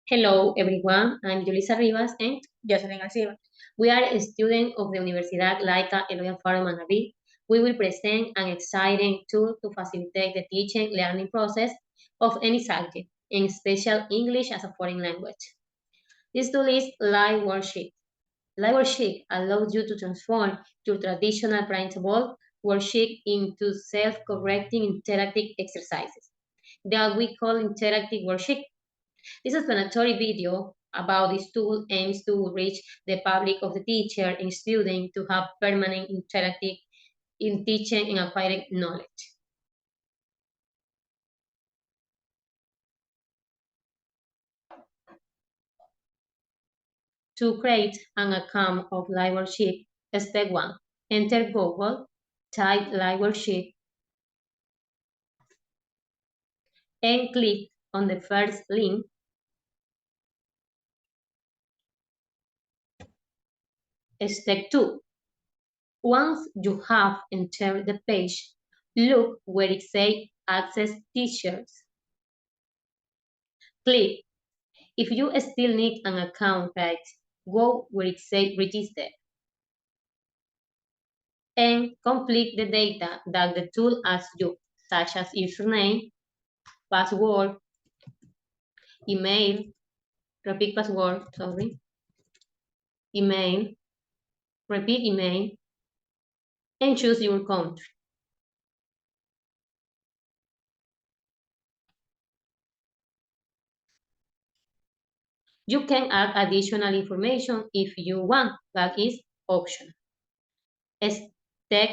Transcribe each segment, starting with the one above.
Hello, everyone. I'm Julissa Rivas, and Jocelyn Garcia. we are a student of the Universidad Laica Eloy Faro Manaví. We will present an exciting tool to facilitate the teaching learning process of any subject, in special English as a foreign language. This tool is Liveworksheets. Liveworksheet allows you to transform your traditional printable worksheet into self-correcting interactive exercises that we call interactive worksheet. This explanatory video about this tool aims to reach the public of the teacher and student to have permanent interactive in teaching and acquiring knowledge. To create an account of Liveworksheet, step 1. Enter Google, type Liveworksheet, and click on the first link. Step 2. Once you have entered the page, look where it says Access Teachers. Click. If you still need an account page, go where it says Register and complete the data that the tool asks you, such as username, password, email, repeat password, email, repeat email, and choose your country. You can add additional information if you want, that is optional. Step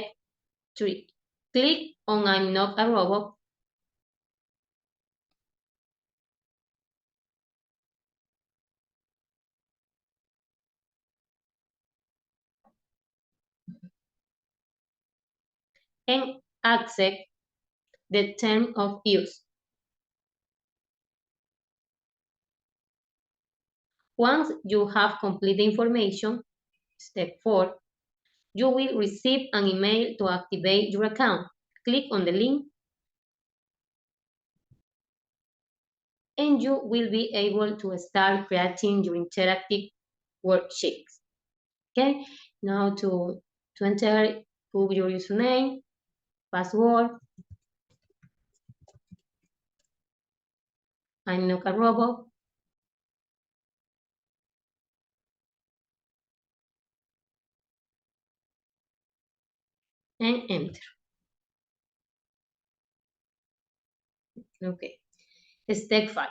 3. Click on I'm not a robot and accept the term of use. Once you have complete the information, step 4, you will receive an email to activate your account. Click on the link and you will be able to start creating your interactive worksheets. Okay, now to enter, put your username, password, I'm not a robot, and enter. Okay, step 5.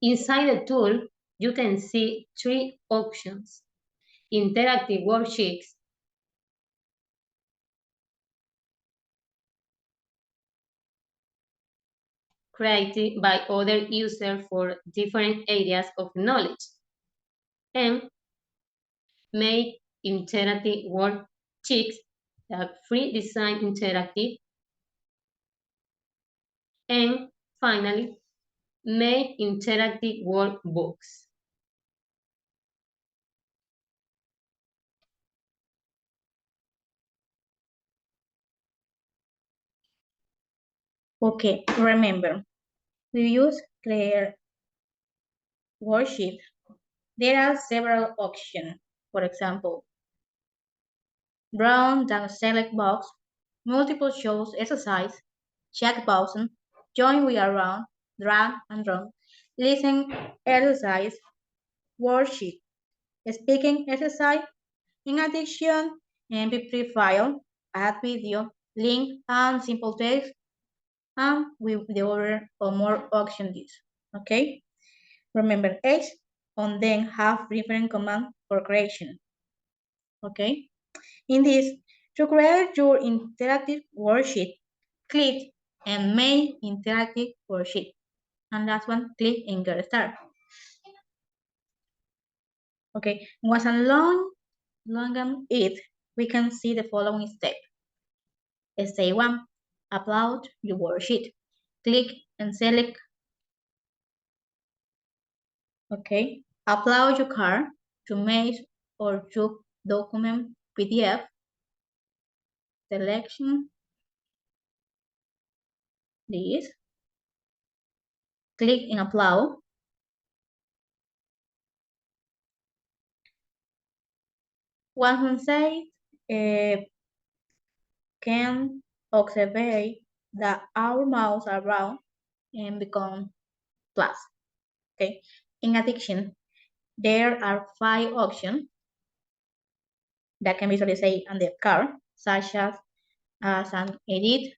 Inside the tool, you can see 3 options: interactive worksheets, created by other users for different areas of knowledge, and make interactive worksheets that free design interactive, and finally, make interactive workbooks. Okay, remember, we use clear worksheet. There are several options. For example, brown down select box, multiple choice exercise, check button, join we around, drag and drop, listen exercise, worksheet, speaking exercise, in addition, MP3 file, add video, link, and simple text, and with the other or more options. Okay? Remember H and then have different command for creation. Okay? In this, to create your interactive worksheet, click and make interactive worksheet. And last one, click and get started. Okay, once along it, we can see the following step. Step 1, upload your worksheet. Click and select. Okay, upload your card to Mail or to document PDF. Selection this. Click in upload. One said, uh, can observe that our mouths are round and become plus. Okay. In addition, there are 5 options that can visually say on the card, such as an edit,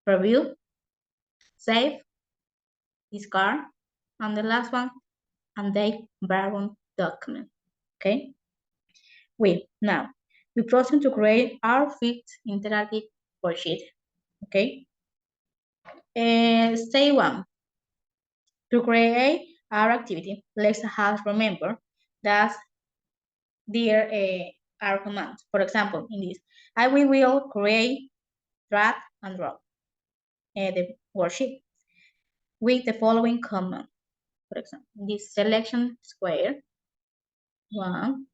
review, save, discard, and the last one, update background document. Okay. Now we proceed to create our fixed interactive worksheet. Okay. Step 1. To create our activity, let's have remember that there are commands. For example, in this, I will create, drag, and drop the worksheet with the following command. For example, in this selection square, 1,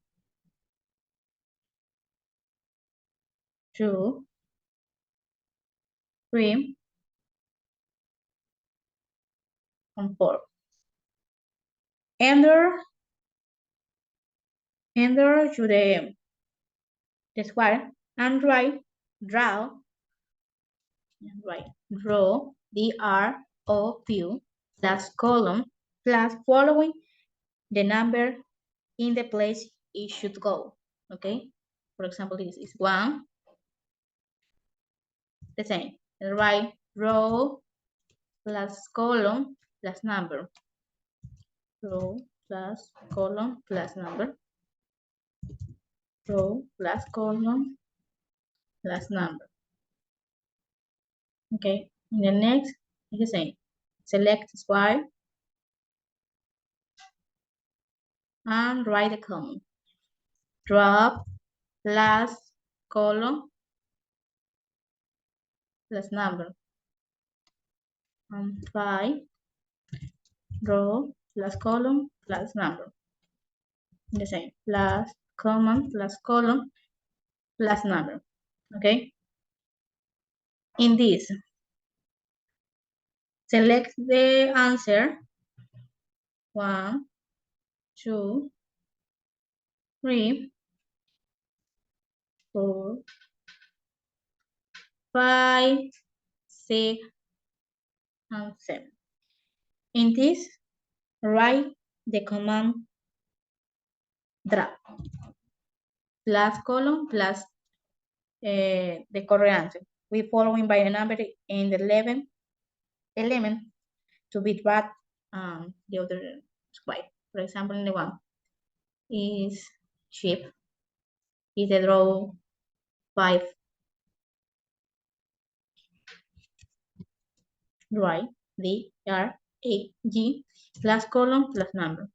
2, 3, and 4. Enter to the square and write draw, right, draw, DROW, plus column, plus following the number in the place it should go. Okay. For example, this is 1, the same. Right, row plus column plus number. Row plus column plus number. Row plus column plus number. Okay. In the next, it's the same. Select square and write the command. Drop plus column plus number. And 5, row plus column plus number. The same. Plus command plus column plus number. Okay. In this, select the answer. 1, 2, 3, 4, 5, 6, and 7. In this, write the command drag plus column plus the correct answer. We following by the number in the 11 element to be dragged the other square. For example, in the one is sheep, is the draw 5, right, D, R, A, G, plus column plus number.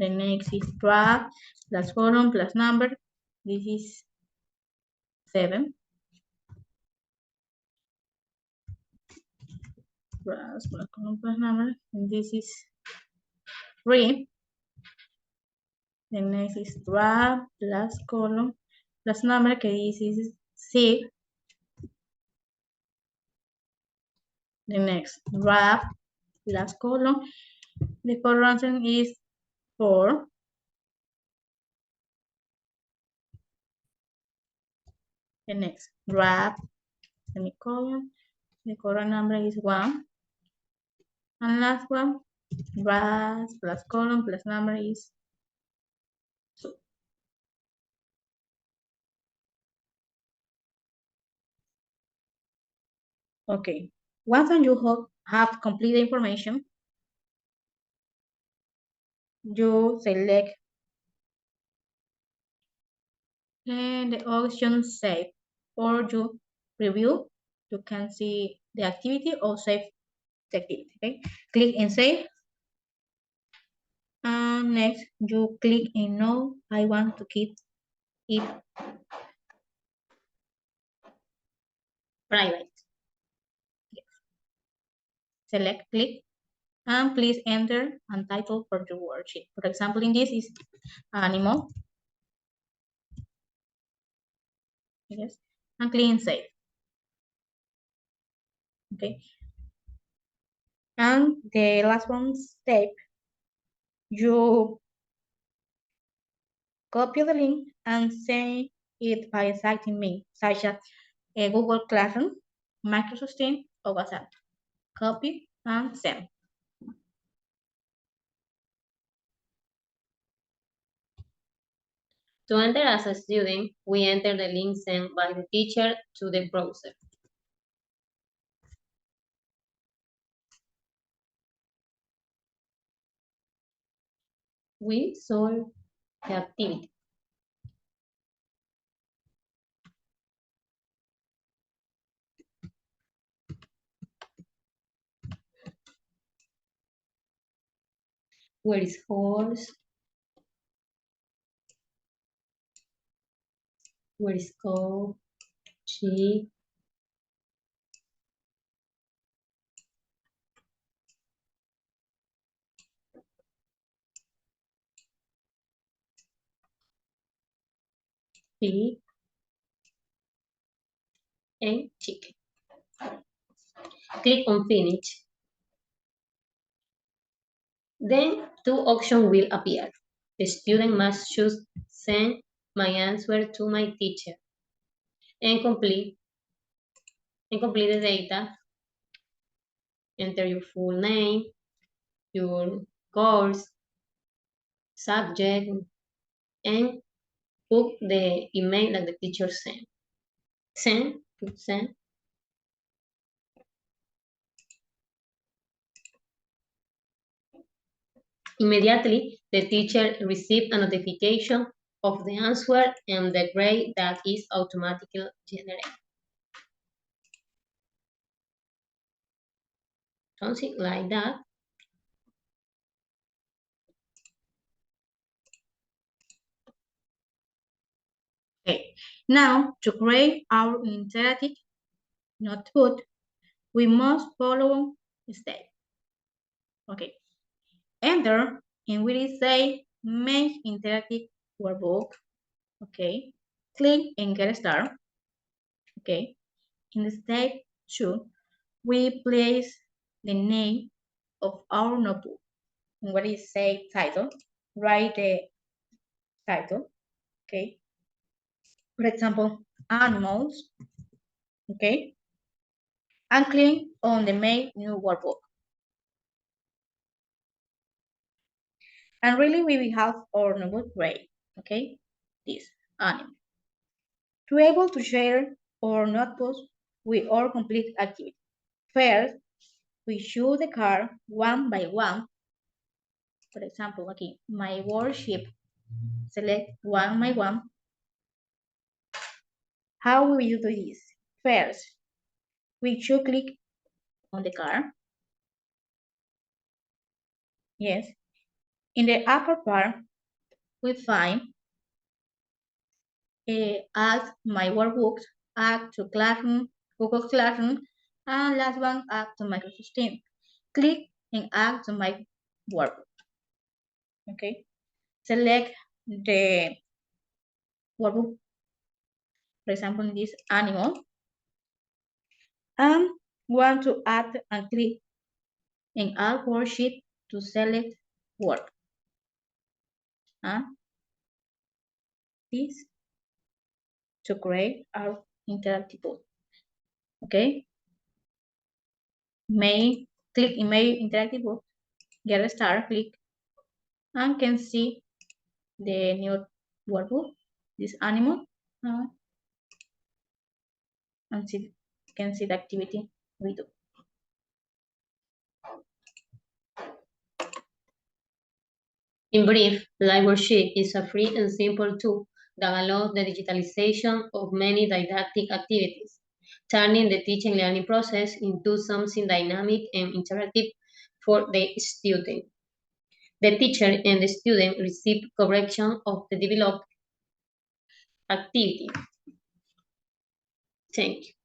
The next is drag plus column plus number. This is 7. Plus column plus number. And this is 3. The next is drag plus column plus number. Okay, this is 6. The next drag plus column. The correct answer is 4. The next drag semicolon. The correct number is 1. And last one, drag plus column plus number is 2. Okay. Once you have complete the information, you select the option save, or you review. You can see the activity or save the activity. Okay. Click in save. And next, you click in no. I want to keep it private. Select, click, and please enter a title for your worksheet. For example, in this is animal. Yes, and click in save. Okay. And the last one step, you Copy the link and send it by citing me, such as a Google Classroom, Microsoft Teams, or WhatsApp. Copy and send. To enter as a student, we enter the link sent by the teacher to the browser. We solve the activity. Where is horse? Where is cow? Sheep? Pig? And chicken. Click on finish. Then two options will appear. The student must choose send my answer to my teacher and complete the data. Enter your full name, your course, subject, and put the email that the teacher sent. Put send. Immediately, the teacher received a notification of the answer and the grade that is automatically generated. Something like that. Okay. Now, to create our interactive notebook, we must follow steps. Okay. Enter in where it say Make Interactive Workbook. Okay. Click and Get Started. Okay. In step 2, we place the name of our notebook. And where it say Title, write the title. Okay. For example, animals. Okay. And click on the Make New Workbook. And really we will have our notebook ready. Okay. This animal. To be able to share our notebooks with our complete activity. First, we choose the card one by one. For example, aquí, my worksheet. Select one by one. How we will do this? First, we should click on the card. Yes. In the upper part, we find add my workbooks, add to Classroom, Google Classroom, and last one, add to Microsoft Teams. Click and add to my workbook. Okay. Select the workbook, for example, this animal, and want to add and click in Add Worksheet to select work. And this to create our interactive book. Okay. May click in my interactive book, get started, click, and can see the new workbook, this animal, and see, can see the activity we do. In brief, Liveworksheets is a free and simple tool that allows the digitalization of many didactic activities, turning the teaching and learning process into something dynamic and interactive for the student. The teacher and the student receive correction of the developed activity. Thank you.